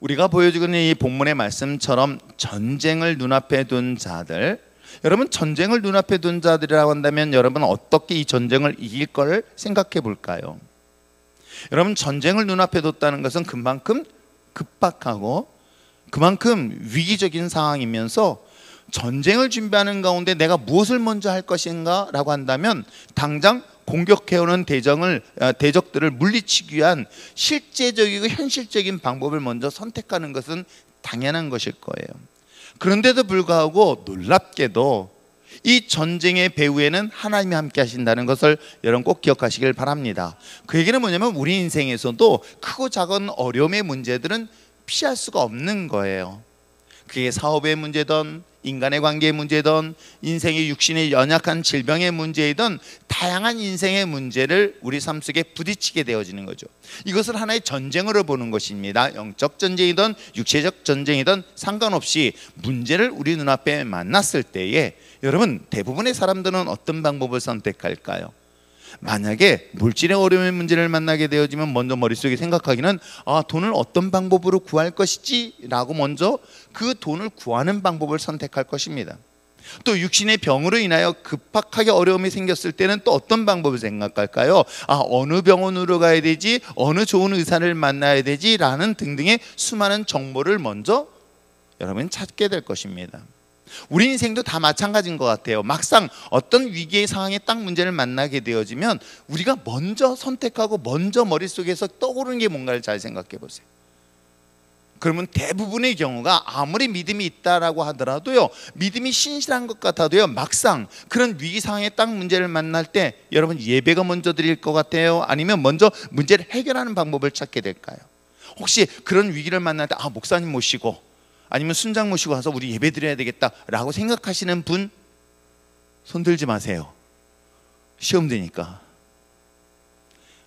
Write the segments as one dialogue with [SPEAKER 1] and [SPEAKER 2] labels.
[SPEAKER 1] 우리가 보여주고 있는 이 본문의 말씀처럼 전쟁을 눈앞에 둔 자들, 여러분 전쟁을 눈앞에 둔 자들이라고 한다면 여러분 어떻게 이 전쟁을 이길 걸 생각해 볼까요? 여러분 전쟁을 눈앞에 뒀다는 것은 그만큼 급박하고 그만큼 위기적인 상황이면서 전쟁을 준비하는 가운데 내가 무엇을 먼저 할 것인가 라고 한다면 당장 공격해오는 대적들을 물리치기 위한 실제적이고 현실적인 방법을 먼저 선택하는 것은 당연한 것일 거예요. 그런데도 불구하고 놀랍게도 이 전쟁의 배후에는 하나님이 함께 하신다는 것을 여러분 꼭 기억하시길 바랍니다. 그 얘기는 뭐냐면 우리 인생에서도 크고 작은 어려움의 문제들은 피할 수가 없는 거예요. 그게 사업의 문제든 인간의 관계의 문제든 인생의 육신의 연약한 질병의 문제이든 다양한 인생의 문제를 우리 삶 속에 부딪히게 되어지는 거죠. 이것을 하나의 전쟁으로 보는 것입니다. 영적 전쟁이든 육체적 전쟁이든 상관없이 문제를 우리 눈앞에 만났을 때에 여러분 대부분의 사람들은 어떤 방법을 선택할까요? 만약에 물질의 어려움의 문제를 만나게 되어지면 먼저 머릿속에 생각하기는 돈을 어떤 방법으로 구할 것이지 라고 먼저 그 돈을 구하는 방법을 선택할 것입니다. 또 육신의 병으로 인하여 급박하게 어려움이 생겼을 때는 또 어떤 방법을 생각할까요? 어느 병원으로 가야 되지, 어느 좋은 의사를 만나야 되지 라는 등등의 수많은 정보를 먼저 여러분 찾게 될 것입니다. 우리 인생도 다 마찬가지인 것 같아요. 막상 어떤 위기의 상황에 딱 문제를 만나게 되어지면 우리가 먼저 선택하고 먼저 머릿속에서 떠오르는 게 뭔가를 잘 생각해 보세요. 그러면 대부분의 경우가 아무리 믿음이 있다라고 하더라도요, 믿음이 신실한 것 같아도요, 막상 그런 위기 상황에 딱 문제를 만날 때 여러분 예배가 먼저 드릴 것 같아요? 아니면 먼저 문제를 해결하는 방법을 찾게 될까요? 혹시 그런 위기를 만날 때 목사님 모시고 아니면 순장 모시고 와서 우리 예배 드려야 되겠다라고 생각하시는 분 손 들지 마세요. 시험 되니까.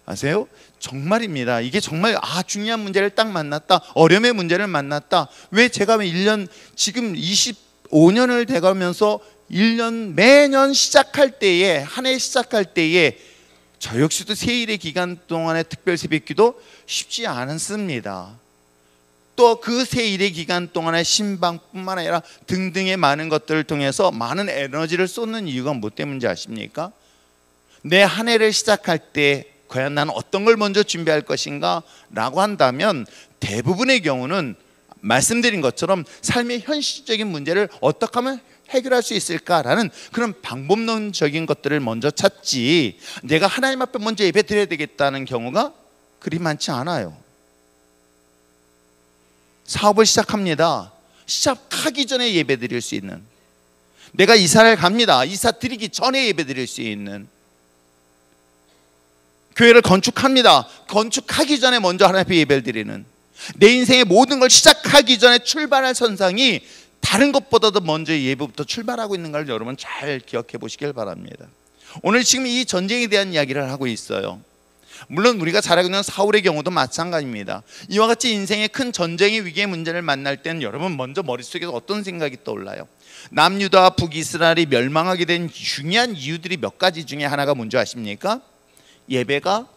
[SPEAKER 1] 아세요? 정말입니다. 이게 정말 중요한 문제를 딱 만났다, 어려움의 문제를 만났다. 왜 제가 1년 지금 25년을 돼가면서 1년 매년 시작할 때에, 한 해 시작할 때에 저 역시도 세일의 기간 동안의 특별 새벽기도 쉽지 않습니다. 또 그 세일의 기간 동안의 신방뿐만 아니라 등등의 많은 것들을 통해서 많은 에너지를 쏟는 이유가 뭐 때문인지 아십니까? 내 한 해를 시작할 때 과연 나는 어떤 걸 먼저 준비할 것인가 라고 한다면 대부분의 경우는 말씀드린 것처럼 삶의 현실적인 문제를 어떻게 하면 해결할 수 있을까라는 그런 방법론적인 것들을 먼저 찾지, 내가 하나님 앞에 먼저 예배 드려야 되겠다는 경우가 그리 많지 않아요. 사업을 시작합니다. 시작하기 전에 예배 드릴 수 있는, 내가 이사를 갑니다. 이사 드리기 전에 예배 드릴 수 있는, 교회를 건축합니다. 건축하기 전에 먼저 하나님 앞에 예배를 드리는, 내 인생의 모든 걸 시작하기 전에 출발할 선상이 다른 것보다도 먼저 예배부터 출발하고 있는 걸 여러분 잘 기억해 보시길 바랍니다. 오늘 지금 이 전쟁에 대한 이야기를 하고 있어요. 물론 우리가 잘 알고 있는 사울의 경우도 마찬가지입니다. 이와 같이 인생의 큰 전쟁의 위기의 문제를 만날 때는 여러분 먼저 머릿속에서 어떤 생각이 떠올라요? 남유다와 북이스라엘이 멸망하게 된 중요한 이유들이 몇 가지 중에 하나가 뭔지 아십니까? 예배가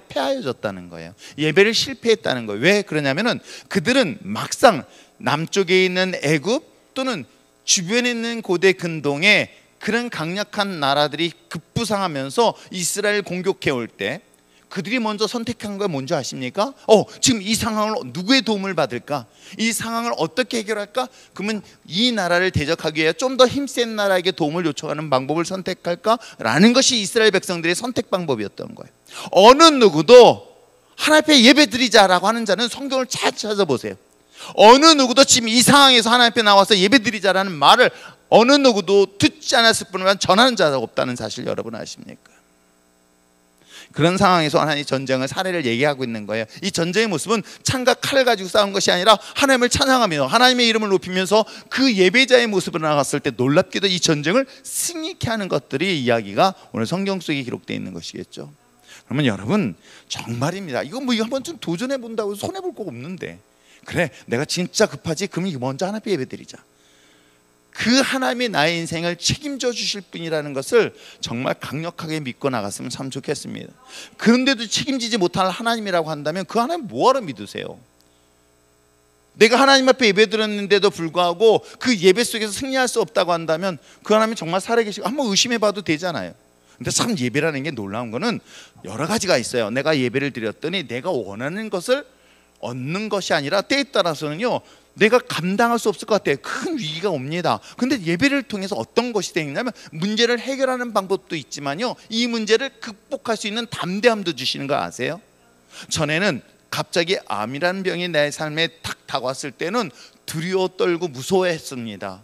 [SPEAKER 1] 폐하여졌다는 거예요. 예배를 실패했다는 거예요. 왜 그러냐면은 그들은 막상 남쪽에 있는 애굽 또는 주변에 있는 고대 근동에 그런 강력한 나라들이 급부상하면서 이스라엘 공격해 올 때 그들이 먼저 선택한 거 뭔지 아십니까? 지금 이 상황을 누구의 도움을 받을까? 이 상황을 어떻게 해결할까? 그러면 이 나라를 대적하기 위해 좀 더 힘센 나라에게 도움을 요청하는 방법을 선택할까? 라는 것이 이스라엘 백성들의 선택 방법이었던 거예요. 어느 누구도 하나님 앞에 예배 드리자라고 하는 자는 성경을 잘 찾아보세요. 어느 누구도 지금 이 상황에서 하나님 앞에 나와서 예배 드리자라는 말을 어느 누구도 듣지 않았을 뿐만 전하는 자가 없다는 사실 여러분 아십니까? 그런 상황에서 하나님이 전쟁의 사례를 얘기하고 있는 거예요. 이 전쟁의 모습은 창과 칼을 가지고 싸운 것이 아니라 하나님을 찬양하며 하나님의 이름을 높이면서 그 예배자의 모습으로 나갔을 때 놀랍게도 이 전쟁을 승리케 하는 것들이 이야기가 오늘 성경 속에 기록되어 있는 것이겠죠. 그러면 여러분 정말입니다. 이거 뭐 이거 한번 좀 도전해 본다고 손해볼 거 없는데, 그래 내가 진짜 급하지? 그러면 먼저 하나님 앞에 예배 드리자. 그 하나님이 나의 인생을 책임져 주실 분이라는 것을 정말 강력하게 믿고 나갔으면 참 좋겠습니다. 그런데도 책임지지 못할 하나님이라고 한다면 그 하나님 뭐하러 믿으세요? 내가 하나님 앞에 예배드렸는데도 불구하고 그 예배 속에서 승리할 수 없다고 한다면 그 하나님이 정말 살아계시고 한번 의심해봐도 되잖아요. 근데 참 예배라는 게 놀라운 거는 여러 가지가 있어요. 내가 예배를 드렸더니 내가 원하는 것을 얻는 것이 아니라 때에 따라서는요, 내가 감당할 수 없을 것 같아요. 큰 위기가 옵니다. 근데 예배를 통해서 어떤 것이 되냐면 문제를 해결하는 방법도 있지만요, 이 문제를 극복할 수 있는 담대함도 주시는 거 아세요? 전에는 갑자기 암이라는 병이 내 삶에 탁 다가왔을 때는 두려워 떨고 무서워했습니다.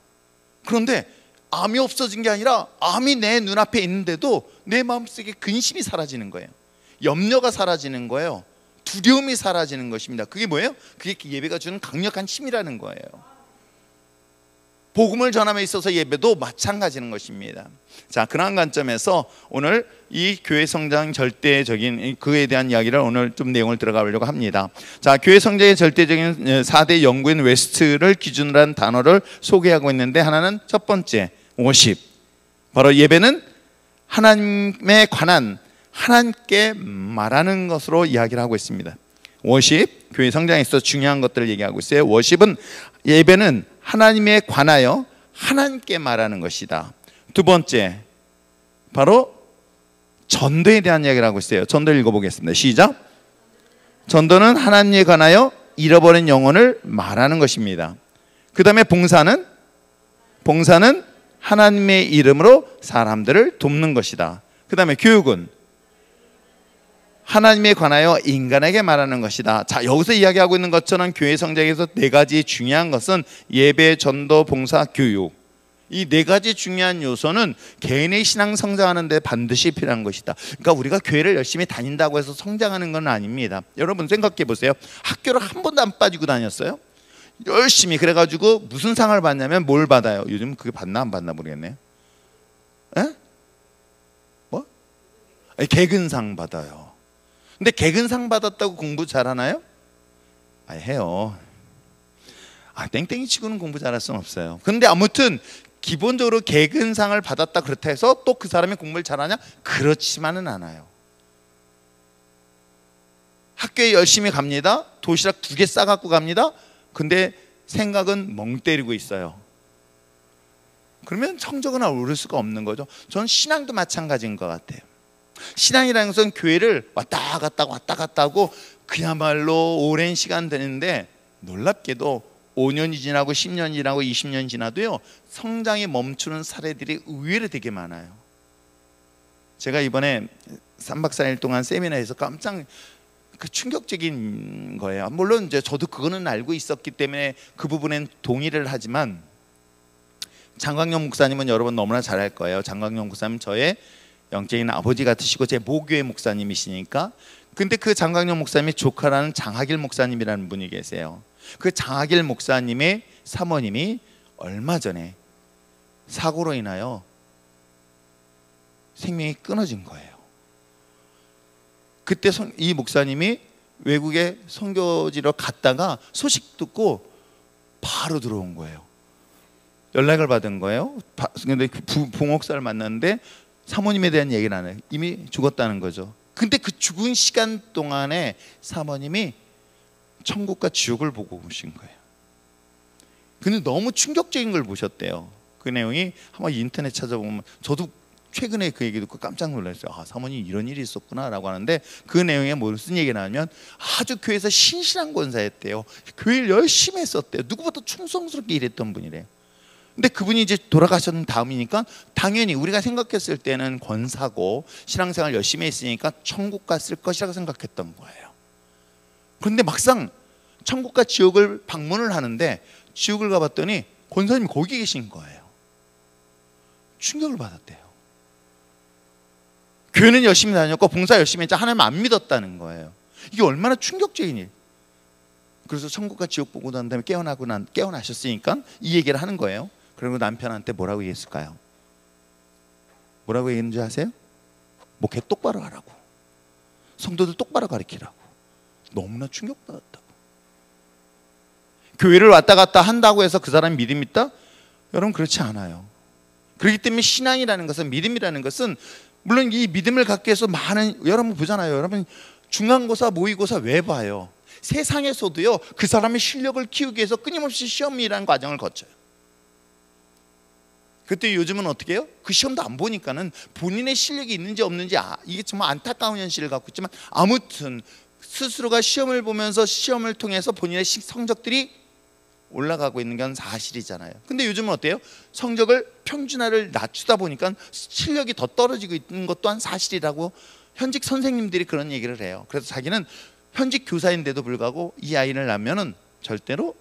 [SPEAKER 1] 그런데 암이 없어진 게 아니라 암이 내 눈앞에 있는데도 내 마음속에 근심이 사라지는 거예요. 염려가 사라지는 거예요. 두려움이 사라지는 것입니다. 그게 뭐예요? 그게 예배가 주는 강력한 힘이라는 거예요. 복음을 전함에 있어서 예배도 마찬가지인 것입니다. 자, 그러한 관점에서 오늘 이 교회 성장 절대적인 그에 대한 이야기를 오늘 좀 내용을 들어가 보려고 합니다. 자, 교회 성장의 절대적인 4대 연구인 웨스트를 기준으로 한 단어를 소개하고 있는데, 하나는 첫 번째 워십, 바로 예배는 하나님에 관한 하나님께 말하는 것으로 이야기를 하고 있습니다. 워십, 교회 성장에 있어서 중요한 것들을 얘기하고 있어요. 워십은, 예배는 하나님에 관하여 하나님께 말하는 것이다. 두 번째, 바로 전도에 대한 이야기를 하고 있어요. 전도 읽어보겠습니다. 시작. 전도는 하나님에 관하여 잃어버린 영혼을 말하는 것입니다. 그 다음에 봉사는 하나님의 이름으로 사람들을 돕는 것이다. 그 다음에 교육은 하나님에 관하여 인간에게 말하는 것이다. 자, 여기서 이야기하고 있는 것처럼 교회 성장에서 네 가지 중요한 것은 예배, 전도, 봉사, 교육, 이 네 가지 중요한 요소는 개인의 신앙 성장하는 데 반드시 필요한 것이다. 그러니까 우리가 교회를 열심히 다닌다고 해서 성장하는 건 아닙니다. 여러분 생각해 보세요. 학교를 한 번도 안 빠지고 다녔어요? 열심히. 그래가지고 무슨 상을 받냐면, 뭘 받아요? 요즘 그게 받나 안 받나 모르겠네요. 에? 뭐? 개근상 받아요. 근데 개근상 받았다고 공부 잘하나요? 해요. 땡땡이 치고는 공부 잘할 수는 없어요. 근데 아무튼 기본적으로 개근상을 받았다 그렇다 해서 또 그 사람이 공부를 잘하냐? 그렇지만은 않아요. 학교에 열심히 갑니다. 도시락 2개 싸갖고 갑니다. 근데 생각은 멍 때리고 있어요. 그러면 성적은 오를 수가 없는 거죠. 저는 신앙도 마찬가지인 것 같아요. 신앙이라는 것은 교회를 왔다 갔다 하고 그야말로 오랜 시간 되는데, 놀랍게도 5년이 지나고 10년이 지나고 20년이 지나도요, 성장이 멈추는 사례들이 의외로 되게 많아요. 제가 이번에 3박 4일 동안 세미나에서 깜짝 충격적인 거예요. 물론 이제 저도 그거는 알고 있었기 때문에 그 부분엔 동의를 하지만, 장광영 목사님은 여러분 너무나 잘 알 거예요. 장광영 목사님 저의 영적인 아버지 같으시고 제 모교회 목사님이시니까. 근데 그 장광영 목사님의 조카라는 장하길 목사님이라는 분이 계세요. 그 장하길 목사님의 사모님이 얼마 전에 사고로 인하여 생명이 끊어진 거예요. 그때 이 목사님이 외국에 선교지로 갔다가 소식 듣고 바로 들어온 거예요. 연락을 받은 거예요. 근데 부목사를 만났는데 사모님에 대한 얘기를 안 해요. 이미 죽었다는 거죠. 근데 그 죽은 시간 동안에 사모님이 천국과 지옥을 보고 오신 거예요. 근데 너무 충격적인 걸 보셨대요. 그 내용이 한번 인터넷 찾아보면, 저도 최근에 그 얘기 듣고 깜짝 놀랐어요. 사모님 이런 일이 있었구나 라고 하는데, 그 내용에 무슨 얘기가 나오면, 아주 교회에서 신실한 권사였대요. 교회를 열심히 했었대요. 누구보다 충성스럽게 일했던 분이래요. 근데 그분이 이제 돌아가셨는 다음이니까 당연히 우리가 생각했을 때는 권사고 신앙생활 열심히 했으니까 천국 갔을 것이라고 생각했던 거예요. 그런데 막상 천국과 지옥을 방문을 하는데, 지옥을 가봤더니 권사님이 거기 계신 거예요. 충격을 받았대요. 교회는 열심히 다녔고 봉사 열심히 했지 하나님 안 믿었다는 거예요. 이게 얼마나 충격적인 일. 그래서 천국과 지옥 보고 난 다음에 깨어나셨으니까 이 얘기를 하는 거예요. 그리고 남편한테 뭐라고 얘기했을까요? 뭐라고 얘기했는지 아세요? 목회 똑바로 하라고, 성도들 똑바로 가르치라고. 너무나 충격받았다고. 교회를 왔다 갔다 한다고 해서 그 사람이 믿음 있다? 여러분 그렇지 않아요. 그렇기 때문에 신앙이라는 것은, 믿음이라는 것은, 물론 이 믿음을 갖기 위해서 많은, 여러분 보잖아요. 여러분 중간고사 모의고사 왜 봐요? 세상에서도요, 그 사람의 실력을 키우기 위해서 끊임없이 시험이라는 과정을 거쳐요. 그때 요즘은 어떻게 해요? 그 시험도 안 보니까는 본인의 실력이 있는지 없는지 이게 정말 안타까운 현실을 갖고 있지만, 아무튼 스스로가 시험을 보면서 시험을 통해서 본인의 성적들이 올라가고 있는 건 사실이잖아요. 근데 요즘은 어때요? 성적을 평준화를 낮추다 보니까 실력이 더 떨어지고 있는 것 또한 사실이라고 현직 선생님들이 그런 얘기를 해요. 그래서 자기는 현직 교사인데도 불구하고 이 아이를 낳으면은 절대로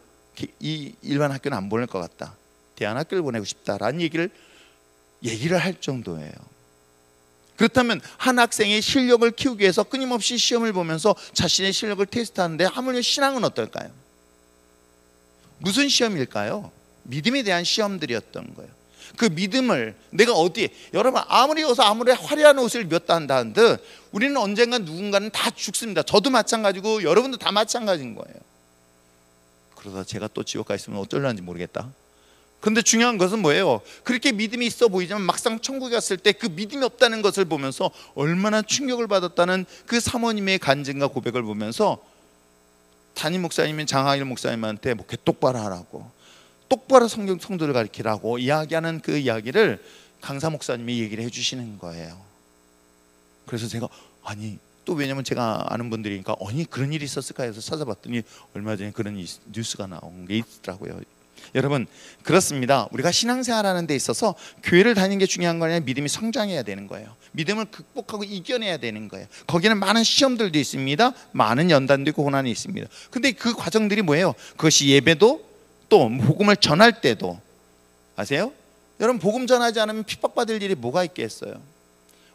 [SPEAKER 1] 이 일반 학교는 안 보낼 것 같다, 대안학교를 보내고 싶다라는 얘기를 할 정도예요. 그렇다면 한 학생의 실력을 키우기 위해서 끊임없이 시험을 보면서 자신의 실력을 테스트하는데, 하물며 신앙은 어떨까요? 무슨 시험일까요? 믿음에 대한 시험들이었던 거예요. 그 믿음을 내가 어디에, 여러분 아무리 화려한 옷을 입었다 한다는데 우리는 언젠가 누군가는 다 죽습니다. 저도 마찬가지고 여러분도 다 마찬가지인 거예요. 그러다 제가 또 지옥 가 있으면 어쩌려는지 모르겠다. 그런데 중요한 것은 뭐예요? 그렇게 믿음이 있어 보이지만 막상 천국에 갔을 때 그 믿음이 없다는 것을 보면서 얼마나 충격을 받았다는 그 사모님의 간증과 고백을 보면서, 담임 목사님인 장하일 목사님한테 뭐 똑바로 하라고, 똑바로 성도를 가르치라고 이야기하는 그 이야기를 강사 목사님이 얘기를 해주시는 거예요. 그래서 제가 또 왜냐면 제가 아는 분들이니까 그런 일이 있었을까 해서 찾아봤더니 얼마 전에 그런 뉴스가 나온 게 있더라고요. 여러분, 그렇습니다. 우리가 신앙생활하는 데 있어서 교회를 다니는 게 중요한 거 아니라 믿음이 성장해야 되는 거예요. 믿음을 극복하고 이겨내야 되는 거예요. 거기는 많은 시험들도 있습니다. 많은 연단도 있고 고난이 있습니다. 근데 그 과정들이 뭐예요? 그것이 예배도 또 복음을 전할 때도, 아세요? 여러분, 복음 전하지 않으면 핍박받을 일이 뭐가 있겠어요?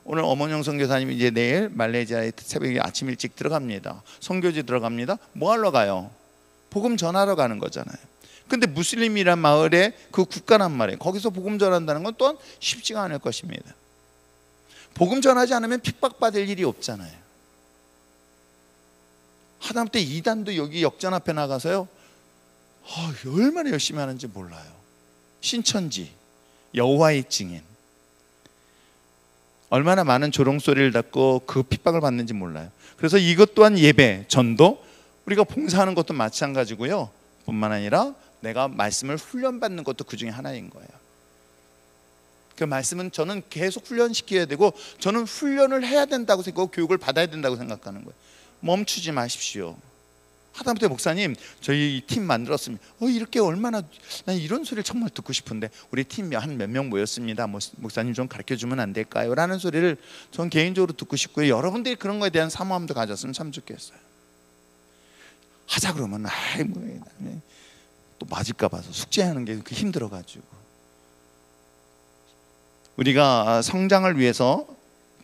[SPEAKER 1] 오늘 어머영 선교사님이 이제 내일 말레이시아에 새벽에 아침 일찍 들어갑니다. 선교지 들어갑니다. 뭐 하러 가요? 복음 전하러 가는 거잖아요. 근데 무슬림이란 마을에, 그 국가란 말이에요. 거기서 복음 전한다는 건 또한 쉽지가 않을 것입니다. 복음 전하지 않으면 핍박받을 일이 없잖아요. 하다못해 이단도 여기 역전 앞에 나가서요, 얼마나 열심히 하는지 몰라요. 신천지, 여호와의 증인, 얼마나 많은 조롱소리를 듣고 그 핍박을 받는지 몰라요. 그래서 이것 또한 예배, 전도, 우리가 봉사하는 것도 마찬가지고요. 뿐만 아니라 내가 말씀을 훈련받는 것도 그 중에 하나인 거예요. 그 말씀은 저는 계속 훈련시켜야 되고, 저는 훈련을 해야 된다고 생각하고 교육을 받아야 된다고 생각하는 거예요. 멈추지 마십시오. 하다못해 목사님, 저희 팀 만들었습니다. 이렇게 얼마나, 난 이런 소리를 정말 듣고 싶은데 우리 팀 한 몇 명 모였습니다. 목사님 좀 가르쳐주면 안 될까요? 라는 소리를 전 개인적으로 듣고 싶고요. 여러분들이 그런 거에 대한 사모함도 가졌으면 참 좋겠어요. 하자 그러면 또 맞을까 봐서 숙제하는 게 힘들어가지고. 우리가 성장을 위해서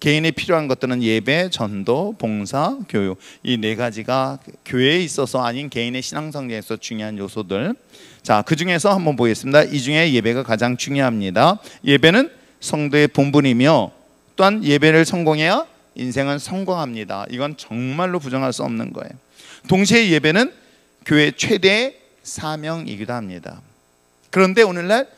[SPEAKER 1] 개인이 필요한 것들은 예배, 전도, 봉사, 교육, 이 네 가지가 교회에 있어서 아닌 개인의 신앙 성장에서 중요한 요소들. 자, 그 중에서 한번 보겠습니다. 이 중에 예배가 가장 중요합니다. 예배는 성도의 본분이며, 또한 예배를 성공해야 인생은 성공합니다. 이건 정말로 부정할 수 없는 거예요. 동시에 예배는 교회의 최대의 사명이기도 합니다. 그런데 오늘날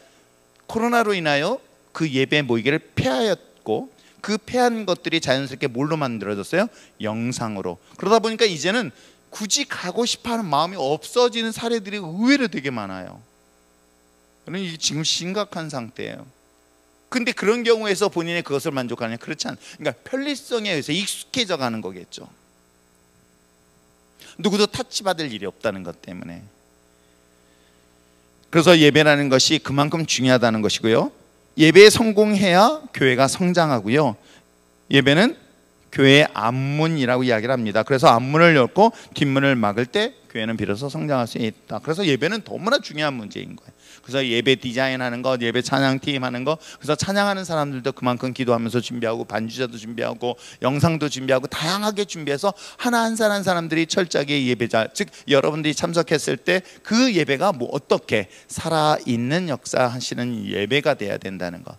[SPEAKER 1] 코로나로 인하여 그 예배 모이기를 폐하였고, 그 폐한 것들이 자연스럽게 뭘로 만들어졌어요? 영상으로. 그러다 보니까 이제는 굳이 가고 싶어하는 마음이 없어지는 사례들이 의외로 되게 많아요. 그러니 이게 지금 심각한 상태예요. 근데 그런 경우에서 본인이 그것을 만족하느냐? 그렇지 않아요. 그러니까 편리성에 의해서 익숙해져 가는 거겠죠. 누구도 타치받을 일이 없다는 것 때문에. 그래서 예배라는 것이 그만큼 중요하다는 것이고요. 예배에 성공해야 교회가 성장하고요. 예배는 교회의 앞문이라고 이야기를 합니다. 그래서 앞문을 열고 뒷문을 막을 때 교회는 비로소 성장할 수 있다. 그래서 예배는 너무나 중요한 문제인 거예요. 그래서 예배 디자인하는 거, 예배 찬양팀 하는 거, 그래서 찬양하는 사람들도 그만큼 기도하면서 준비하고, 반주자도 준비하고, 영상도 준비하고, 다양하게 준비해서 하나 한 사람 사람들이 철저하게 예배자, 즉 여러분들이 참석했을 때 그 예배가 뭐 어떻게 살아있는 역사하시는 예배가 돼야 된다는 거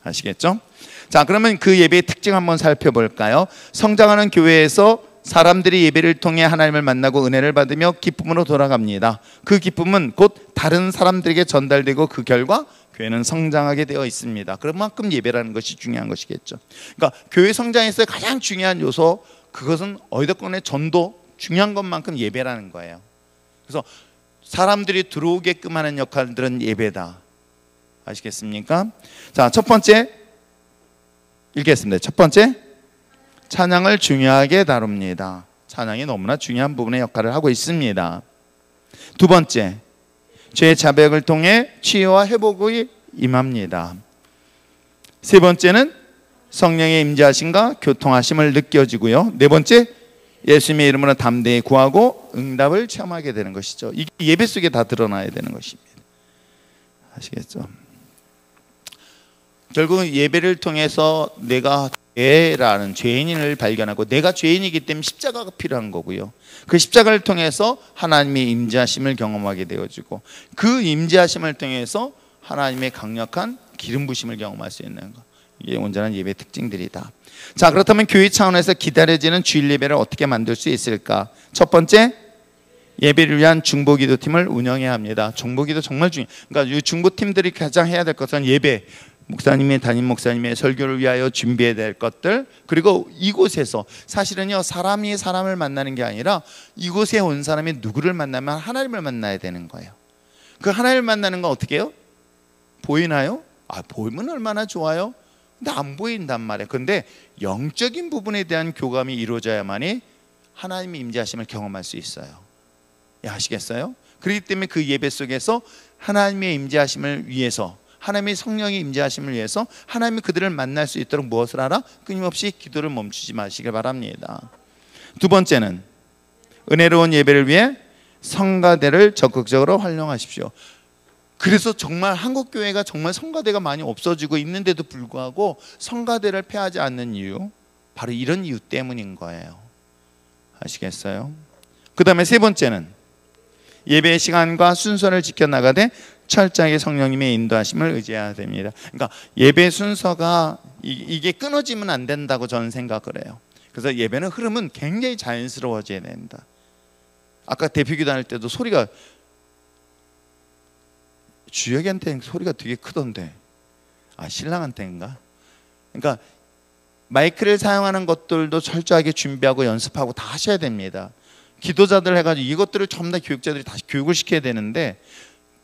[SPEAKER 1] 아시겠죠? 자, 그러면 그 예배의 특징 한번 살펴볼까요? 성장하는 교회에서 사람들이 예배를 통해 하나님을 만나고 은혜를 받으며 기쁨으로 돌아갑니다. 그 기쁨은 곧 다른 사람들에게 전달되고 그 결과 교회는 성장하게 되어 있습니다. 그만큼 예배라는 것이 중요한 것이겠죠. 그러니까 교회 성장에서 가장 중요한 요소, 그것은 어디다 꺼내 전도, 중요한 것만큼 예배라는 거예요. 그래서 사람들이 들어오게끔 하는 역할들은 예배다. 아시겠습니까? 자, 첫 번째 읽겠습니다. 첫 번째, 찬양을 중요하게 다룹니다. 찬양이 너무나 중요한 부분의 역할을 하고 있습니다. 두 번째, 죄의 자백을 통해 치유와 회복이 임합니다. 세 번째는 성령의 임재하심과 교통하심을 느껴지고요. 네 번째, 예수님의 이름으로 담대히 구하고 응답을 체험하게 되는 것이죠. 이게 예배 속에 다 드러나야 되는 것입니다. 아시겠죠? 결국 예배를 통해서 내가 죄라는 죄인을 발견하고 내가 죄인이기 때문에 십자가가 필요한 거고요. 그 십자가를 통해서 하나님의 임재하심을 경험하게 되어지고 그 임재하심을 통해서 하나님의 강력한 기름 부심을 경험할 수 있는 것. 이게 온전한 예배의 특징들이다. 자, 그렇다면 교회 차원에서 기다려지는 주일 예배를 어떻게 만들 수 있을까? 첫 번째, 예배를 위한 중보기도팀을 운영해야 합니다. 중보기도 정말 중요해요. 그러니까 이 중보팀들이 가장 해야 될 것은 예배, 목사님의 담임 목사님의 설교를 위하여 준비해야 될 것들, 그리고 이곳에서 사실은요, 사람이 사람을 만나는 게 아니라 이곳에 온 사람이 누구를 만나면 하나님을 만나야 되는 거예요. 그 하나님을 만나는 건 어떻게 해요? 보이나요? 보이면 얼마나 좋아요. 근데 안 보인단 말이에요. 그런데 영적인 부분에 대한 교감이 이루어져야만이 하나님의 임재하심을 경험할 수 있어요. 아시겠어요? 그렇기 때문에 그 예배 속에서 하나님의 임재하심을 위해서, 하나님의 성령의 임재하심을 위해서 하나님이 그들을 만날 수 있도록 무엇을 하라? 끊임없이 기도를 멈추지 마시길 바랍니다. 두 번째는 은혜로운 예배를 위해 성가대를 적극적으로 활용하십시오. 그래서 정말 한국 교회가 정말 성가대가 많이 없어지고 있는데도 불구하고 성가대를 폐하지 않는 이유, 바로 이런 이유 때문인 거예요. 아시겠어요? 그 다음에 세 번째는 예배의 시간과 순서를 지켜나가되 철저하게 성령님의 인도하심을 의지해야 됩니다. 그러니까 예배 순서가 이게 끊어지면 안 된다고 저는 생각을 해요. 그래서 예배는 흐름은 굉장히 자연스러워져야 된다. 아까 대표기도 할 때도 소리가, 주혁이한테는 소리가 되게 크던데, 신랑한테인가? 그러니까 마이크를 사용하는 것들도 철저하게 준비하고 연습하고 다 하셔야 됩니다. 기도자들 해가지고 이것들을 전부 다 교육자들이 다시 교육을 시켜야 되는데,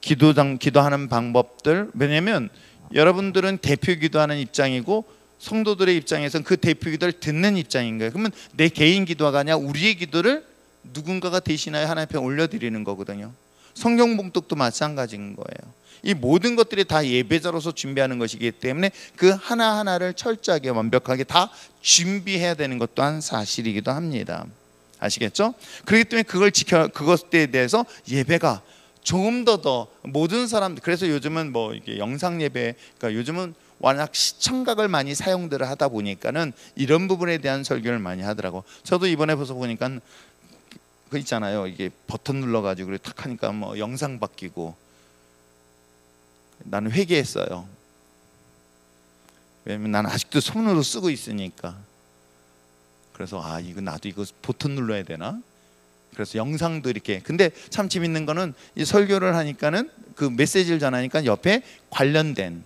[SPEAKER 1] 기도하는 방법들, 왜냐면 여러분들은 대표 기도하는 입장이고 성도들의 입장에서는 그 대표 기도를 듣는 입장인 거예요. 그러면 내 개인 기도가 아니라 우리의 기도를 누군가가 대신하여 하나님 앞에 올려드리는 거거든요. 성경 봉독도 마찬가지인 거예요. 이 모든 것들이 다 예배자로서 준비하는 것이기 때문에 그 하나하나를 철저하게 완벽하게 다 준비해야 되는 것 또한 사실이기도 합니다. 아시겠죠? 그렇기 때문에 그것에 대해서 예배가 조금 더 모든 사람들, 그래서 요즘은 뭐 이게 영상 예배, 그러니까 요즘은 워낙 시청각을 많이 사용들을 하다 보니까는 이런 부분에 대한 설교를 많이 하더라고. 저도 이번에 보니까 그 있잖아요. 이게 버튼 눌러가지고 탁 하니까 뭐 영상 바뀌고, 나는 회개했어요. 왜냐면 나는 아직도 손으로 쓰고 있으니까. 그래서 이거 나도 이거 버튼 눌러야 되나? 그래서 영상도 이렇게. 근데 참 재밌는 거는 이 설교를 하니까는 그 메시지를 전하니까 옆에 관련된,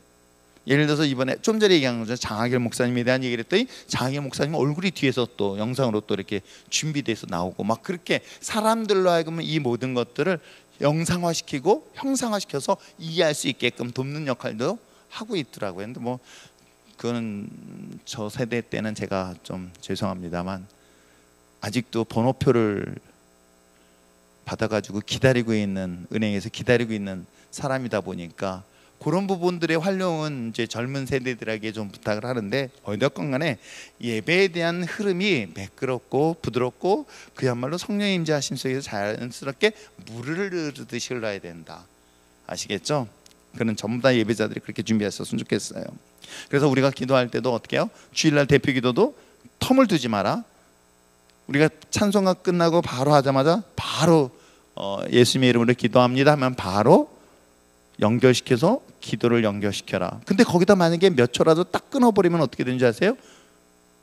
[SPEAKER 1] 예를 들어서 이번에 좀 전에 얘기한 거죠. 장하길 목사님에 대한 얘기를 했더니 장하길 목사님 얼굴이 뒤에서 또 영상으로 또 이렇게 준비돼서 나오고, 막 그렇게 사람들로 하여금 이 모든 것들을 영상화시키고 형상화시켜서 이해할 수 있게끔 돕는 역할도 하고 있더라고요. 근데 뭐 그거는 저 세대 때는 제가 좀 죄송합니다만 아직도 번호표를 받아가지고 기다리고 있는, 은행에서 기다리고 있는 사람이다 보니까 그런 부분들의 활용은 이제 젊은 세대들에게 좀 부탁을 하는데, 어찌됐건 간에 예배에 대한 흐름이 매끄럽고 부드럽고 그야말로 성령의 임재하심 속에서 자연스럽게 물을 흐르듯이 흘러야 된다. 아시겠죠? 그는 전부 다 예배자들이 그렇게 준비했었으면 좋겠어요. 그래서 우리가 기도할 때도 어떻게 해요? 주일날 대표 기도도 텀을 두지 마라. 우리가 찬송가 끝나고 바로 하자마자 바로 예수님의 이름으로 기도합니다 하면 바로 연결시켜서 기도를 연결시켜라. 근데 거기다 만약에 몇 초라도 딱 끊어버리면 어떻게 되는지 아세요?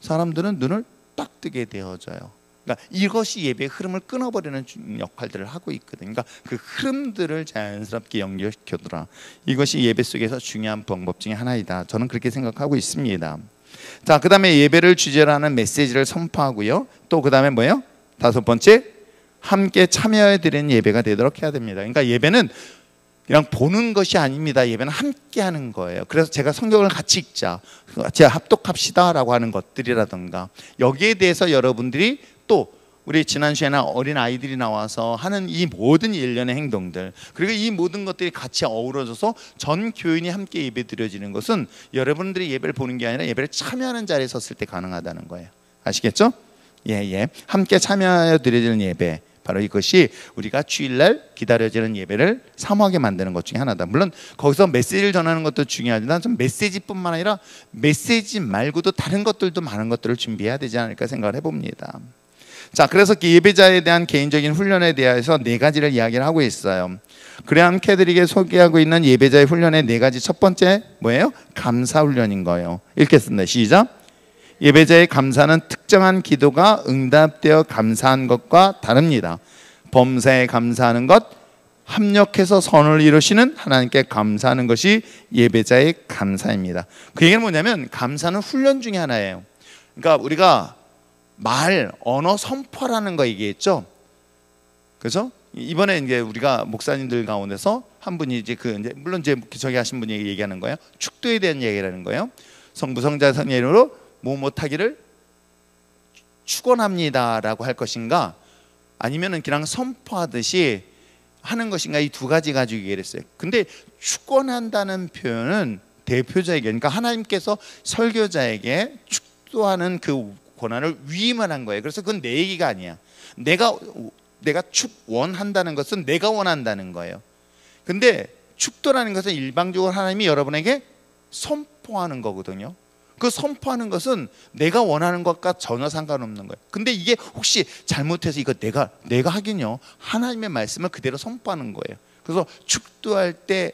[SPEAKER 1] 사람들은 눈을 딱 뜨게 되어져요. 그러니까 이것이 예배의 흐름을 끊어버리는 역할들을 하고 있거든요. 그러니까 그 흐름들을 자연스럽게 연결시켜두라. 이것이 예배 속에서 중요한 방법 중에 하나이다. 저는 그렇게 생각하고 있습니다. 자, 그 다음에 예배를 주제로 하는 메시지를 선포하고요. 또 그 다음에 뭐예요? 다섯 번째, 함께 참여해 드리는 예배가 되도록 해야 됩니다. 그러니까 예배는 그냥 보는 것이 아닙니다. 예배는 함께 하는 거예요. 그래서 제가 성경을 같이 읽자, 같이 합독합시다라고 하는 것들이라든가, 여기에 대해서 여러분들이 또 우리 지난 시간에 어린 아이들이 나와서 하는 이 모든 일련의 행동들, 그리고 이 모든 것들이 같이 어우러져서 전 교인이 함께 예배 드려지는 것은 여러분들이 예배를 보는 게 아니라 예배를 참여하는 자리에 섰을 때 가능하다는 거예요. 아시겠죠? 예. 함께 참여하여 드려지는 예배, 바로 이것이 우리가 주일날 기다려지는 예배를 사모하게 만드는 것 중에 하나다. 물론 거기서 메시지를 전하는 것도 중요하지만 좀 메시지뿐만 아니라 메시지 말고도 다른 것들도 많은 것들을 준비해야 되지 않을까 생각을 해봅니다. 자, 그래서 예배자에 대한 개인적인 훈련에 대해서 4가지를 이야기를 하고 있어요. 그레함 캐드릭에 소개하고 있는 예배자의 훈련의 4가지, 첫 번째 뭐예요? 감사 훈련인 거예요. 읽겠습니다. 시작. 예배자의 감사는 특정한 기도가 응답되어 감사한 것과 다릅니다. 범사에 감사하는 것, 합력해서 선을 이루시는 하나님께 감사하는 것이 예배자의 감사입니다. 그 얘기는 뭐냐면 감사는 훈련 중에 하나예요. 그러니까 우리가 말, 언어 선포라는 거 얘기했죠. 그렇죠? 이번에 이제 우리가 목사님들 가운데서 한 분이 이제 물론 이제 저기 하신 분이 얘기하는 거예요. 축도에 대한 얘기라는 거예요. 성부, 성자, 성령의 이름으로 뭐 못하기를 축원합니다라고 할 것인가, 아니면은 그냥 선포하듯이 하는 것인가, 이 2가지 가지고 얘기를 했어요. 근데 축원한다는 표현은 대표자에게, 그러니까 하나님께서 설교자에게 축도하는 그 권한을 위임을 한 거예요. 그래서 그건 내 얘기가 아니야. 내가 축원한다는 것은 내가 원한다는 거예요. 근데 축도라는 것은 일방적으로 하나님이 여러분에게 선포하는 거거든요. 그 선포하는 것은 내가 원하는 것과 전혀 상관없는 거예요. 근데 이게 혹시 잘못해서 이거 내가 하긴요, 하나님의 말씀을 그대로 선포하는 거예요. 그래서 축도할 때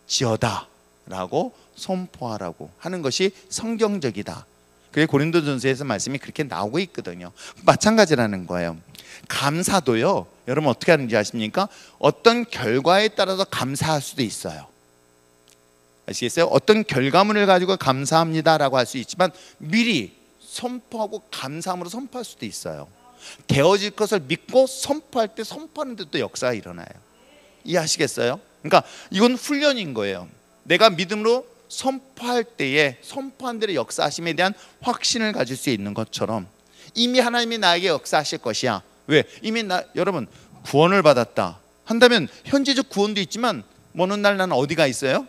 [SPEAKER 1] 지어다 라고 선포하라고 하는 것이 성경적이다. 그게 고린도전서에서 말씀이 그렇게 나오고 있거든요. 마찬가지라는 거예요. 감사도요, 여러분 어떻게 하는지 아십니까? 어떤 결과에 따라서 감사할 수도 있어요. 아시겠어요? 어떤 결과물을 가지고 감사합니다라고 할 수 있지만 미리 선포하고 감사함으로 선포할 수도 있어요. 되어질 것을 믿고 선포할 때 선포하는 데 또 역사가 일어나요. 이해하시겠어요? 그러니까 이건 훈련인 거예요. 내가 믿음으로 선포할 때에 선포한 대로 역사하심에 대한 확신을 가질 수 있는 것처럼 이미 하나님이 나에게 역사하실 것이야. 왜? 이미 여러분 구원을 받았다 한다면 현재적 구원도 있지만 어느 날 나는 어디가 있어요?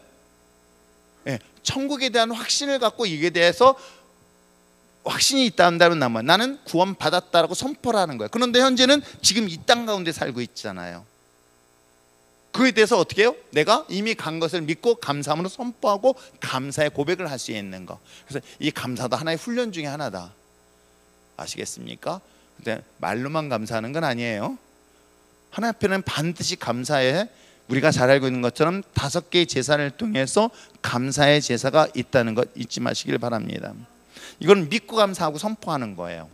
[SPEAKER 1] 예, 천국에 대한 확신을 갖고 이게 대해서 확신이 있다 한다면 나는 구원 받았다라고 선포를 하는 거예요. 그런데 현재는 지금 이 땅 가운데 살고 있잖아요. 그에 대해서 어떻게 해요? 내가 이미 간 것을 믿고 감사함으로 선포하고 감사의 고백을 할 수 있는 거. 그래서 이 감사도 하나의 훈련 중에 하나다. 아시겠습니까? 근데 말로만 감사하는 건 아니에요. 하나님 앞에는 반드시 감사해. 우리가 잘 알고 있는 것처럼 5개의 제사를 통해서 감사의 제사가 있다는 것 잊지 마시길 바랍니다. 이건 믿고 감사하고 선포하는 거예요.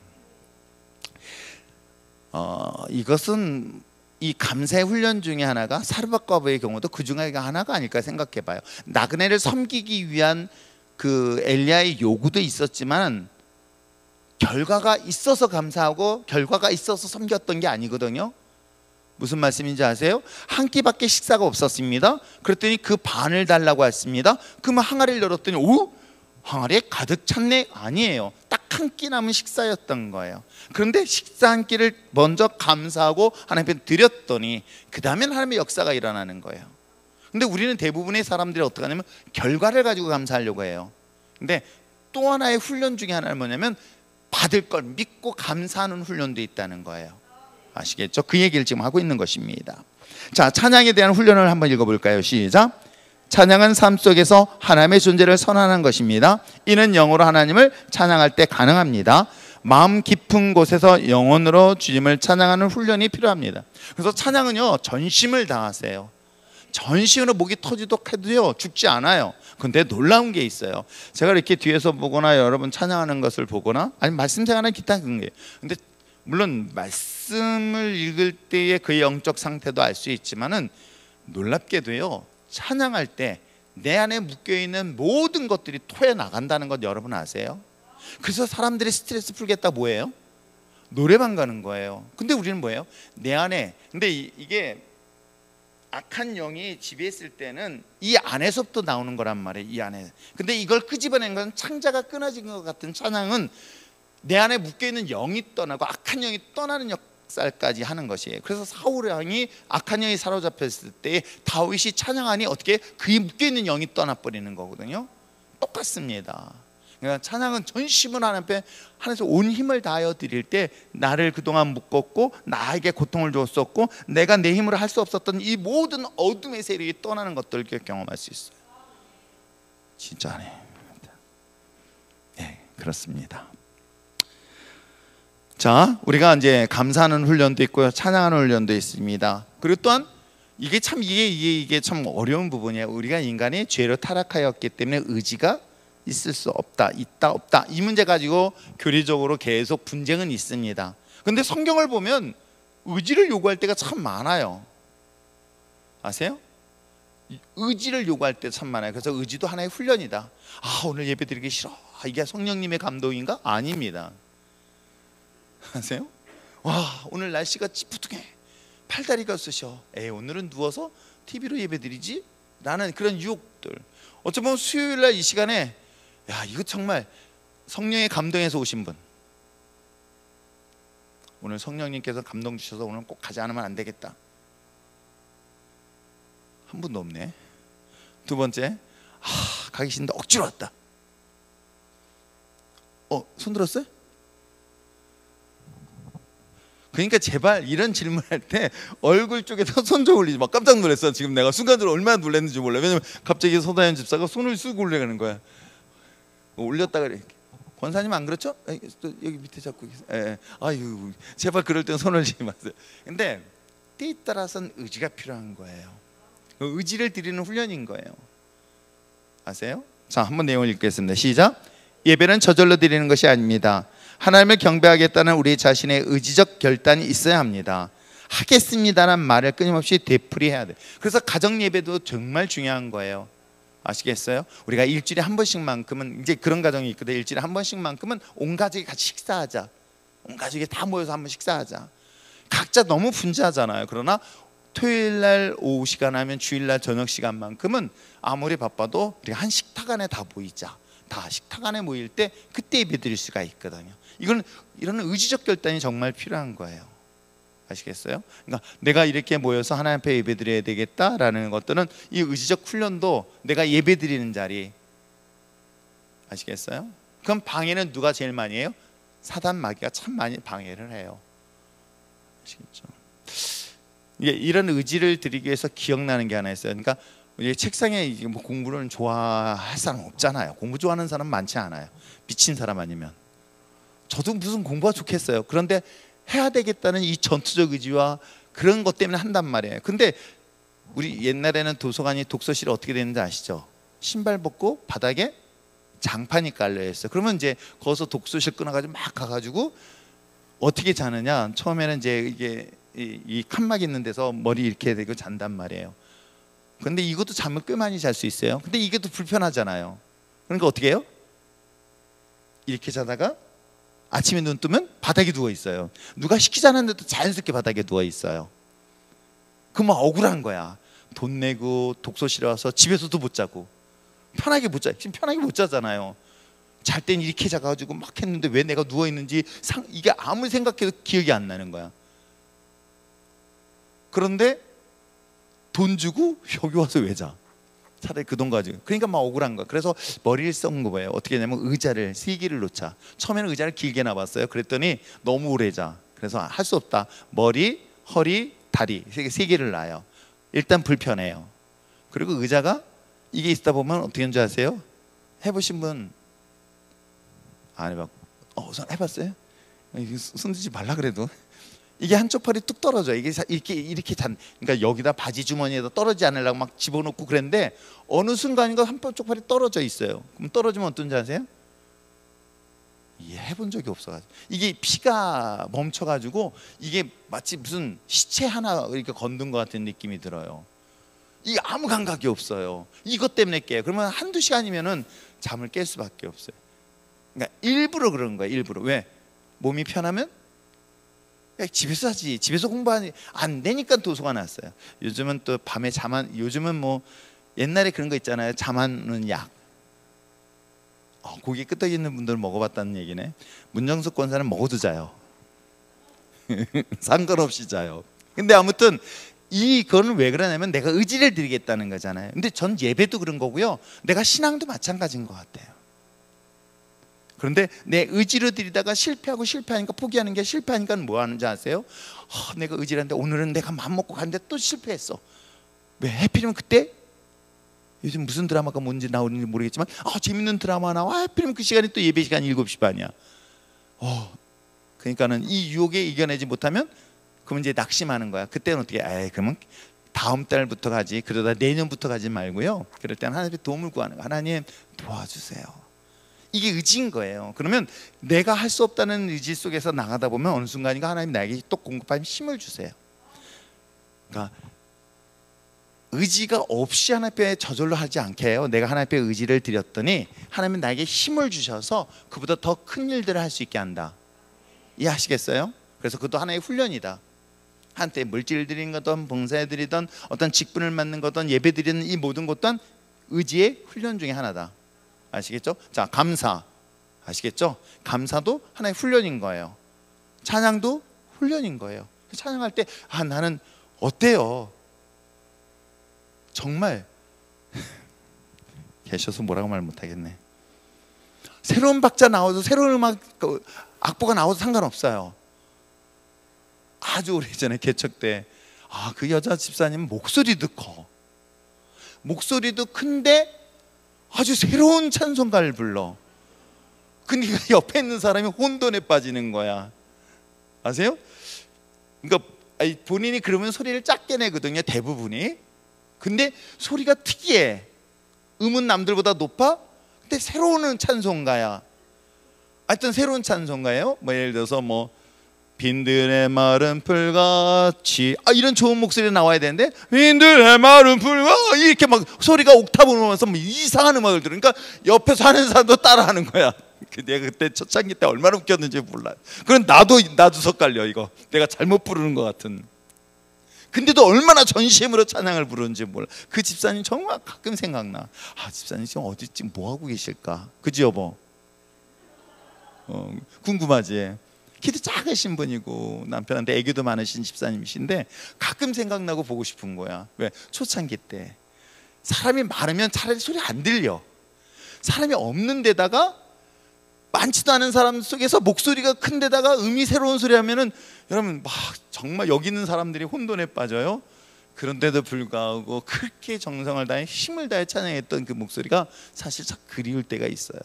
[SPEAKER 1] 이것은 이 감사의 훈련 중에 하나가 사르밧과부의 경우도 그 중에 하나가 아닐까 생각해봐요. 나그네를 섬기기 위한 그 엘리야의 요구도 있었지만 결과가 있어서 감사하고 결과가 있어서 섬겼던 게 아니거든요. 무슨 말씀인지 아세요? 한 끼밖에 식사가 없었습니다. 그랬더니 그 반을 달라고 했습니다. 그러면 항아리를 열었더니 오? 항아리에 가득 찼네? 아니에요. 딱 한 끼 남은 식사였던 거예요. 그런데 식사 한 끼를 먼저 감사하고 하나님께 드렸더니 그 다음엔 하나님의 역사가 일어나는 거예요. 근데 우리는 대부분의 사람들이 어떻게 하냐면 결과를 가지고 감사하려고 해요. 근데 또 하나의 훈련 중에 하나는 뭐냐면 받을 걸 믿고 감사하는 훈련도 있다는 거예요. 아시겠죠? 그 얘기를 지금 하고 있는 것입니다. 자, 찬양에 대한 훈련을 한번 읽어볼까요? 시작. 찬양은 삶 속에서 하나님의 존재를 선언하는 것입니다. 이는 영어로 하나님을 찬양할 때 가능합니다. 마음 깊은 곳에서 영혼으로 주님을 찬양하는 훈련이 필요합니다. 그래서 찬양은요, 전심을 다하세요. 전심으로 목이 터지도록 해도요 죽지 않아요. 근데 놀라운 게 있어요. 제가 이렇게 뒤에서 보거나 여러분 찬양하는 것을 보거나 아니면 말씀 생활하는 기타 그런 게, 근데 물론 말씀을 읽을 때의 그 영적 상태도 알 수 있지만은 놀랍게도요, 찬양할 때 내 안에 묶여있는 모든 것들이 토해 나간다는 것 여러분 아세요? 그래서 사람들이 스트레스 풀겠다 뭐예요? 노래방 가는 거예요. 근데 우리는 뭐예요? 내 안에, 근데 이게 악한 영이 지배했을 때는 이 안에서부터 나오는 거란 말이에요. 이 안에. 근데 이걸 끄집어낸 건 창자가 끊어진 것 같은 찬양은 내 안에 묶여있는 영이 떠나고 악한 영이 떠나는 역사까지 하는 것이에요. 그래서 사울 왕이 악한 영이 사로잡혔을 때 다윗이 찬양하니 어떻게 그이 묶여있는 영이 떠나버리는 거거든요. 똑같습니다. 그러니까 찬양은 전심을 하나님 앞에 하나님께서 온 힘을 다하여 드릴 때 나를 그동안 묶었고 나에게 고통을 줬었고 내가 내 힘으로 할 수 없었던 이 모든 어둠의 세력이 떠나는 것들을 경험할 수 있어요. 진짜네. 네, 그렇습니다. 자, 우리가 이제 감사하는 훈련도 있고요, 찬양하는 훈련도 있습니다. 그리고 또한 이게 참 어려운 부분이에요. 우리가 인간이 죄로 타락하였기 때문에 의지가 있을 수 없다, 있다, 없다, 이 문제 가지고 교리적으로 계속 분쟁은 있습니다. 근데 성경을 보면 의지를 요구할 때가 참 많아요. 아세요? 의지를 요구할 때 참 많아요. 그래서 의지도 하나의 훈련이다. 아, 오늘 예배 드리기 싫어. 이게 성령님의 감동인가? 아닙니다. 아세요? 와, 오늘 날씨가 찌푸둥해. 팔다리가 쑤셔. 오늘은 누워서 TV로 예배 드리지? 라는 그런 유혹들. 어쩌면 수요일날 이 시간에 야, 이거 정말 성령의 감동에서 오신 분, 오늘 성령님께서 감동 주셔서 오늘 꼭 가지 않으면 안 되겠다. 한 분도 없네. 두 번째, 가기 싫은데 억지로 왔다. 손 들었어요? 그러니까 제발 이런 질문할 때 얼굴 쪽에서 손 좀 올리지 마. 깜짝 놀랐어. 지금 내가 순간적으로 얼마나 놀랐는지 몰라. 왜냐면 갑자기 서다현 집사가 손을 쑥 올려가는 거야. 올렸다가 이렇게. 권사님 안 그렇죠? 여기 밑에 잡고 계세요. 아유, 제발 그럴 땐 손 올리지 마세요. 근데 때에 따라서는 의지가 필요한 거예요. 의지를 드리는 훈련인 거예요. 아세요? 자, 한번 내용을 읽겠습니다. 시작. 예배는 저절로 드리는 것이 아닙니다. 하나님을 경배하겠다는 우리 자신의 의지적 결단이 있어야 합니다. 하겠습니다라는 말을 끊임없이 되풀이해야 돼. 그래서 가정 예배도 정말 중요한 거예요. 아시겠어요? 우리가 일주일에 한 번씩만큼은, 이제 그런 가정이 있거든. 일주일에 한 번씩만큼은 온 가족이 같이 식사하자. 온 가족이 다 모여서 한 번 식사하자. 각자 너무 분주하잖아요. 그러나 토요일날 오후 시간 하면 주일날 저녁 시간만큼은 아무리 바빠도 우리가 한 식탁 안에 다 모이자. 다 식탁 안에 모일 때 그때 예배 드릴 수가 있거든요. 이런 의지적 결단이 정말 필요한 거예요. 아시겠어요? 그러니까 내가 이렇게 모여서 하나님 앞에 예배 드려야 되겠다라는 것들은 이 의지적 훈련도 내가 예배 드리는 자리. 아시겠어요? 그럼 방해는 누가 제일 많이 해요? 사단 마귀가 참 많이 방해를 해요. 아시겠죠? 이런 의지를 드리기 위해서 기억나는 게 하나 있어요. 그러니까 책상에 뭐 공부를 좋아할 사람 없잖아요. 공부 좋아하는 사람 많지 않아요. 미친 사람 아니면. 저도 무슨 공부가 좋겠어요. 그런데 해야 되겠다는 이 전투적 의지와 그런 것 때문에 한단 말이에요. 근데 우리 옛날에는 도서관이, 독서실이 어떻게 되는지 아시죠? 신발 벗고 바닥에 장판이 깔려 있어요. 그러면 이제 거기서 독서실 끊어가지고 막 가가지고 어떻게 자느냐? 처음에는 이제 이게 이 칸막 있는 데서 머리 이렇게 대고 잔단 말이에요. 근데 이것도 잠을 꽤 많이 잘 수 있어요. 근데 이게 또 불편하잖아요. 그러니까 어떻게 해요? 이렇게 자다가 아침에 눈 뜨면 바닥에 누워 있어요. 누가 시키지 않았는데도 자연스럽게 바닥에 누워 있어요. 그럼 억울한 거야. 돈 내고 독서실에 와서 집에서도 못 자고 편하게 못 자. 지금 편하게 못 자잖아요. 잘 땐 이렇게 자가지고 막 했는데 왜 내가 누워 있는지 이게 아무리 생각해도 기억이 안 나는 거야. 그런데 돈 주고 여기 와서 왜 자? 차라리 그 돈 가지고. 그러니까 막 억울한 거야. 그래서 머리를 썩은 거예요. 어떻게 하냐면 의자를 3개를 놓자. 처음에는 의자를 길게 놔봤어요. 그랬더니 너무 오래 자. 그래서 할 수 없다. 머리, 허리, 다리 3개를 놔요. 일단 불편해요. 그리고 의자가 이게 있다 보면 어떻게 하는지 아세요? 해보신 분 안 해봤고, 우선 해봤어요? 손 들지 말라 그래도. 이게 한쪽 팔이 뚝 떨어져. 이게 이렇게 그러니까 여기다 바지 주머니에다 떨어지지 않으려고 막 집어넣고 그랬는데 어느 순간인가 한쪽 팔이 떨어져 있어요. 그럼 떨어지면 어떤지 아세요? 해본 적이 없어가지고 이게 피가 멈춰가지고 이게 마치 무슨 시체 하나 이렇게 건든 것 같은 느낌이 들어요. 이게 아무 감각이 없어요. 이것 때문에 깨요. 그러면 한두 시간이면은 잠을 깰 수밖에 없어요. 그러니까 일부러 그런 거예요. 일부러. 왜? 몸이 편하면 야, 집에서 하지. 집에서 공부하니 안 되니까 도서관 왔어요. 요즘은 또 밤에 요즘은 뭐 옛날에 그런 거 있잖아요. 잠 안 오는 약. 고기 끄떡이 있는 분들은 먹어봤다는 얘기네. 문정숙 권사는 먹어도 자요. 상관없이 자요. 근데 아무튼 이거는 왜 그러냐면 내가 의지를 드리겠다는 거잖아요. 근데 전 예배도 그런 거고요. 내가 신앙도 마찬가지인 것 같아요. 그런데 내 의지로 드리다가 실패하니까 포기하는 게, 실패하니까 뭐 하는지 아세요? 내가 의지를 하는데 오늘은 내가 마음 먹고 갔는데 또 실패했어. 왜? 하필이면 그때 요즘 무슨 드라마가 뭔지 나오는지 모르겠지만 재밌는 드라마 나와. 하필이면 그 시간이 또 예배 시간 7시 반이야. 그러니까는 이 유혹에 이겨내지 못하면 그러면 이제 낙심하는 거야. 그때는 어떻게? 그러면 다음 달부터 가지. 그러다 내년부터 가지 말고요. 그럴 때는 하나님의 도움을 구하는 거야. 하나님 도와주세요. 이게 의지인 거예요. 그러면 내가 할 수 없다는 의지 속에서 나가다 보면 어느 순간인가 하나님 나에게 또 공급하는 힘을 주세요. 그러니까 의지가 없이 하나님 앞에 저절로 하지 않게 해요. 내가 하나님 앞에 의지를 드렸더니 하나님은 나에게 힘을 주셔서 그보다 더 큰 일들을 할 수 있게 한다. 이해하시겠어요? 그래서 그것도 하나의 훈련이다. 한때 물질 드리는 거든 봉사해 드리든 어떤 직분을 맡는 거든 예배 드리는 이 모든 것 또한 의지의 훈련 중에 하나다. 아시겠죠? 자, 감사 아시겠죠? 감사도 하나의 훈련인 거예요. 찬양도 훈련인 거예요. 찬양할 때 나는 어때요? 정말 계셔서 뭐라고 말 못하겠네. 새로운 박자 나와도 새로운 음악 악보가 나와도 상관없어요. 아주 오래전에 개척 때 그 여자 집사님 목소리도 커. 목소리도 큰데 아주 새로운 찬송가를 불러. 근데 옆에 있는 사람이 혼돈에 빠지는 거야. 아세요? 그러니까 본인이 그러면 소리를 작게 내거든요, 대부분이. 근데 소리가 특이해. 음은 남들보다 높아? 근데 새로운 찬송가야. 하여튼 새로운 찬송가예요. 뭐 예를 들어서 뭐 빈들의 마른 풀같이 이런 좋은 목소리 나와야 되는데 빈들의 마른 풀같이 이렇게 막 소리가 옥타브 오면서 뭐 이상한 음악을 들으니까 옆에서 하는 사람도 따라하는 거야. 내가 그때 초창기 때 얼마나 웃겼는지 몰라요. 그럼 나도 섞갈려. 이거 내가 잘못 부르는 것 같은. 근데도 얼마나 전심으로 찬양을 부르는지 몰라. 그 집사님 정말 가끔 생각나. 집사님 지금 어디쯤 뭐 하고 계실까? 그지 여보? 궁금하지? 키도 작으신 분이고 남편한테 애교도 많으신 집사님이신데 가끔 생각나고 보고 싶은 거야. 왜? 초창기 때 사람이 많으면 차라리 소리 안 들려. 사람이 없는 데다가 많지도 않은 사람 속에서 목소리가 큰 데다가 음이 새로운 소리 하면은 여러분 막 정말 여기 있는 사람들이 혼돈에 빠져요. 그런데도 불구하고 그렇게 정성을 다해 힘을 다해 찬양했던 그 목소리가 사실 참 그리울 때가 있어요.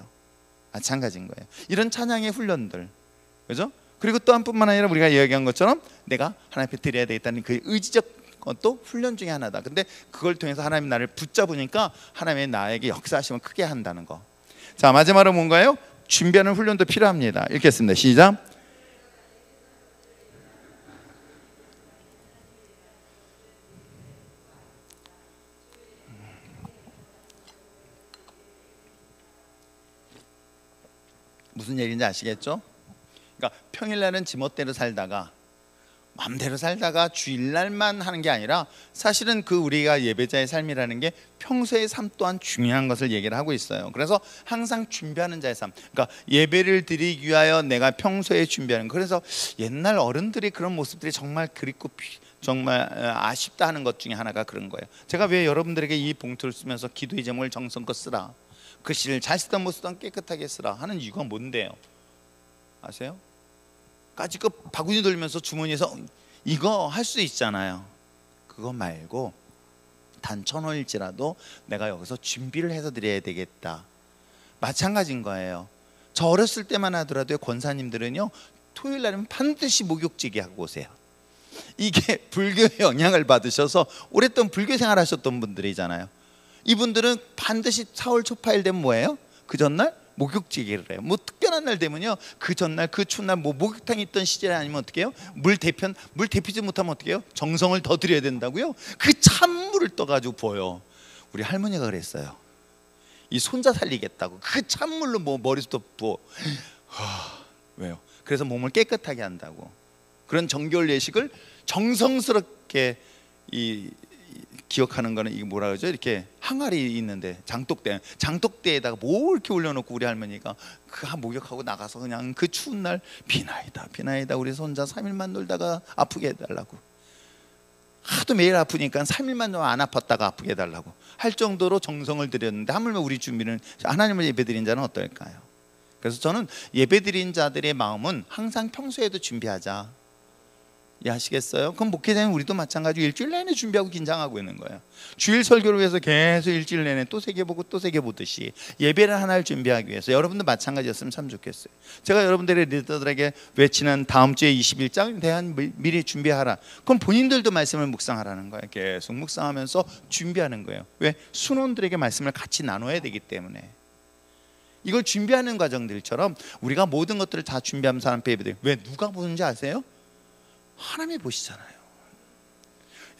[SPEAKER 1] 마찬가지인 거예요. 이런 찬양의 훈련들, 그죠? 그리고 또 한뿐만 아니라 우리가 이야기한 것처럼 내가 하나님 앞에 드려야 되겠다는 그 의지적 것도 훈련 중에 하나다. 근데 그걸 통해서 하나님 나를 붙잡으니까 하나님의 나에게 역사하심을 크게 한다는 거. 자, 마지막으로 뭔가요? 준비하는 훈련도 필요합니다. 읽겠습니다. 시작. 무슨 얘기인지 아시겠죠? 그러니까 평일날은 지멋대로 살다가 마음대로 살다가 주일날만 하는 게 아니라 사실은 그 우리가 예배자의 삶이라는 게 평소의 삶 또한 중요한 것을 얘기를 하고 있어요. 그래서 항상 준비하는 자의 삶, 그러니까 예배를 드리기 위하여 내가 평소에 준비하는 거. 그래서 옛날 어른들이 그런 모습들이 정말 그립고 정말 아쉽다 하는 것 중에 하나가 그런 거예요. 제가 왜 여러분들에게 이 봉투를 쓰면서 기도의 제목을 정성껏 쓰라, 글씨를 잘 쓰던 못 쓰던 깨끗하게 쓰라 하는 이유가 뭔데요? 아세요? 까짓거 바구니 돌면서 주머니에서 이거 할 수 있잖아요. 그거 말고 단 1,000원일지라도 내가 여기서 준비를 해서 드려야 되겠다. 마찬가지인 거예요. 저 어렸을 때만 하더라도 권사님들은요, 토요일 날이면 반드시 목욕지게 하고 오세요. 이게 불교의 영향을 받으셔서 오랫동안 불교 생활 하셨던 분들이잖아요. 이분들은 반드시 4월 초파일 되면 뭐예요? 그 전날 목욕지기를 해요. 뭐 특별한 날 되면요, 그 전날 그 추운 날 뭐 목욕탕이 있던 시절에 아니면 어떻게 해요? 물 데피지 못하면 어떻게 해요? 정성을 더 드려야 된다고요? 그 찬물을 떠가지고 부어요. 우리 할머니가 그랬어요. 이 손자 살리겠다고 그 찬물로 뭐 머리부터 부어. 왜요? 그래서 몸을 깨끗하게 한다고. 그런 정결 예식을 정성스럽게 기억하는 거는 이게 뭐라 그러죠? 이렇게 항아리 있는데 장독대에다가 뭘 이렇게 올려놓고 우리 할머니가 그 목욕하고 나가서 그냥 그 추운 날 비나이다 우리 손자 3일만 놀다가 아프게 해달라고, 하도 매일 아프니까 3일만 안 아팠다가 아프게 해달라고 할 정도로 정성을 들였는데, 하물며 우리 준비는 하나님을 예배드린 자는 어떨까요? 그래서 저는 예배드린 자들의 마음은 항상 평소에도 준비하자, 이해하시겠어요? 그럼 목회자는 우리도 마찬가지로 일주일 내내 준비하고 긴장하고 있는 거예요. 주일 설교를 위해서 계속 일주일 내내 또 새겨보고 또 새겨보듯이 예배를 하나를 준비하기 위해서 여러분도 마찬가지였으면 참 좋겠어요. 제가 여러분들의 리더들에게 외치는 다음 주에 21장에 대한 미리 준비하라, 그럼 본인들도 말씀을 묵상하라는 거예요. 계속 묵상하면서 준비하는 거예요. 왜? 순원들에게 말씀을 같이 나눠야 되기 때문에. 이걸 준비하는 과정들처럼 우리가 모든 것들을 다 준비하면서 하나님께 예배드려요. 왜? 누가 보는지 아세요? 하나님이 보시잖아요.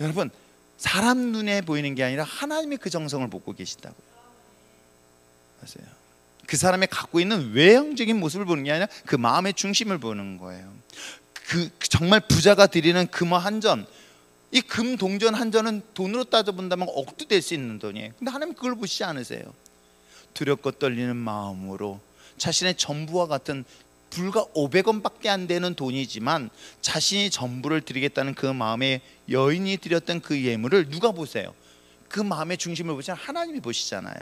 [SPEAKER 1] 여러분, 사람 눈에 보이는 게 아니라 하나님이 그 정성을 보고 계시다고요. 맞아요. 그 사람이 갖고 있는 외형적인 모습을 보는 게 아니라 그 마음의 중심을 보는 거예요. 그 정말 부자가 드리는 금화 한 전, 이 금 동전 한 전은 돈으로 따져본다면 억도 될 수 있는 돈이에요. 근데 하나님 그걸 보시지 않으세요. 두렵고 떨리는 마음으로 자신의 전부와 같은 불과 500원밖에 안 되는 돈이지만 자신이 전부를 드리겠다는 그 마음에 여인이 드렸던 그 예물을 누가 보세요? 그 마음의 중심을 보시면 하나님이 보시잖아요.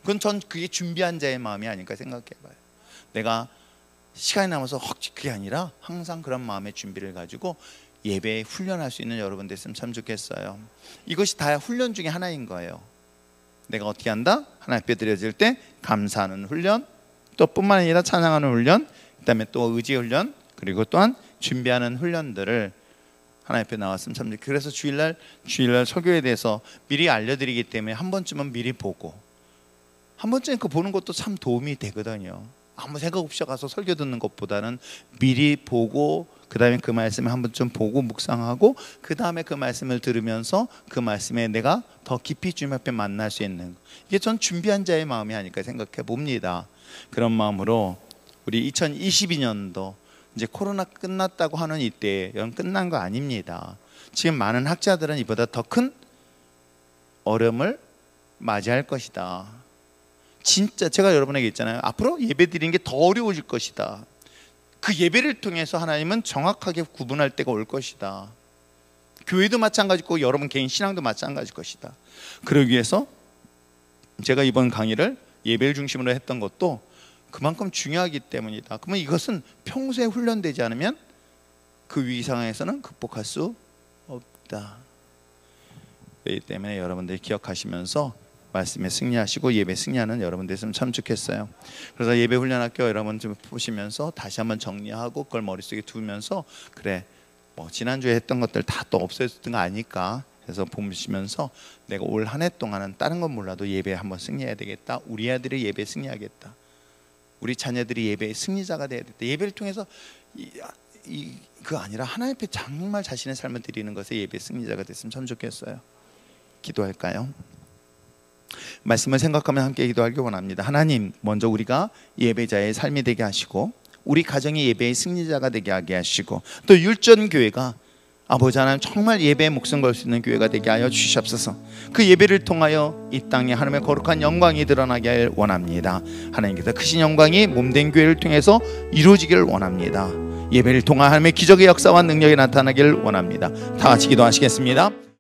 [SPEAKER 1] 그건 전 그게 준비한 자의 마음이 아닐까 생각해봐요. 내가 시간이 남아서 그게 아니라 항상 그런 마음의 준비를 가지고 예배에 훈련할 수 있는 여러분 됐으면 참 좋겠어요. 이것이 다 훈련 중에 하나인 거예요. 내가 어떻게 한다? 하나님 앞에 드려질 때 감사하는 훈련, 또 뿐만 아니라 찬양하는 훈련, 그다음에 또 의지 훈련, 그리고 또한 준비하는 훈련들을 하나님 앞에 나왔으면 참 좋겠어요. 그래서 주일날 설교에 대해서 미리 알려드리기 때문에 한 번쯤은 미리 보고, 한 번쯤 그 보는 것도 참 도움이 되거든요. 아무 생각 없이 가서 설교 듣는 것보다는 미리 보고 그 다음에 그 말씀을 한 번쯤 보고 묵상하고 그 다음에 그 말씀을 들으면서 그 말씀에 내가 더 깊이 주님 앞에 만날 수 있는, 이게 전 준비한 자의 마음이 아닐까 생각해 봅니다. 그런 마음으로 우리 2022년도 이제 코로나 끝났다고 하는 이때, 이건 끝난 거 아닙니다. 지금 많은 학자들은 이보다 더 큰 어려움을 맞이할 것이다. 진짜 제가 여러분에게 있잖아요. 앞으로 예배 드리는 게 더 어려워질 것이다. 그 예배를 통해서 하나님은 정확하게 구분할 때가 올 것이다. 교회도 마찬가지고 여러분 개인 신앙도 마찬가지일 것이다. 그러기 위해서 제가 이번 강의를 예배를 중심으로 했던 것도 그만큼 중요하기 때문이다. 그러면 이것은 평소에 훈련되지 않으면 그 위기 상황에서는 극복할 수 없다. 그렇기 때문에 여러분들이 기억하시면서 말씀에 승리하시고 예배 승리하는 여러분 됐으면 참 좋겠어요. 그래서 예배 훈련학교 여러분 좀 보시면서 다시 한번 정리하고 그걸 머릿속에 두면서, 그래 뭐 지난주에 했던 것들 다 또 없어졌던 거 아니까 해서 보시면서 내가 올 한 해 동안은 다른 건 몰라도 예배에 한번 승리해야 되겠다. 우리 아들이 예배에 승리하겠다. 우리 자녀들이 예배의 승리자가 돼야 되겠다. 예배를 통해서 그거 아니라 하나님 앞에 정말 자신의 삶을 드리는 것에 예배의 승리자가 됐으면 참 좋겠어요. 기도할까요? 말씀을 생각하며 함께 기도하기 원합니다. 하나님, 먼저 우리가 예배자의 삶이 되게 하시고 우리 가정이 예배의 승리자가 되게 하게 하시고, 또 율전교회가 아버지 하나님 정말 예배에 목숨 걸 수 있는 교회가 되게 하여 주시옵소서. 그 예배를 통하여 이 땅에 하나님의 거룩한 영광이 드러나게 하길 원합니다. 하나님께서 크신 영광이 몸된 교회를 통해서 이루어지기를 원합니다. 예배를 통한 하나님의 기적의 역사와 능력이 나타나기를 원합니다. 다 같이 기도하시겠습니다.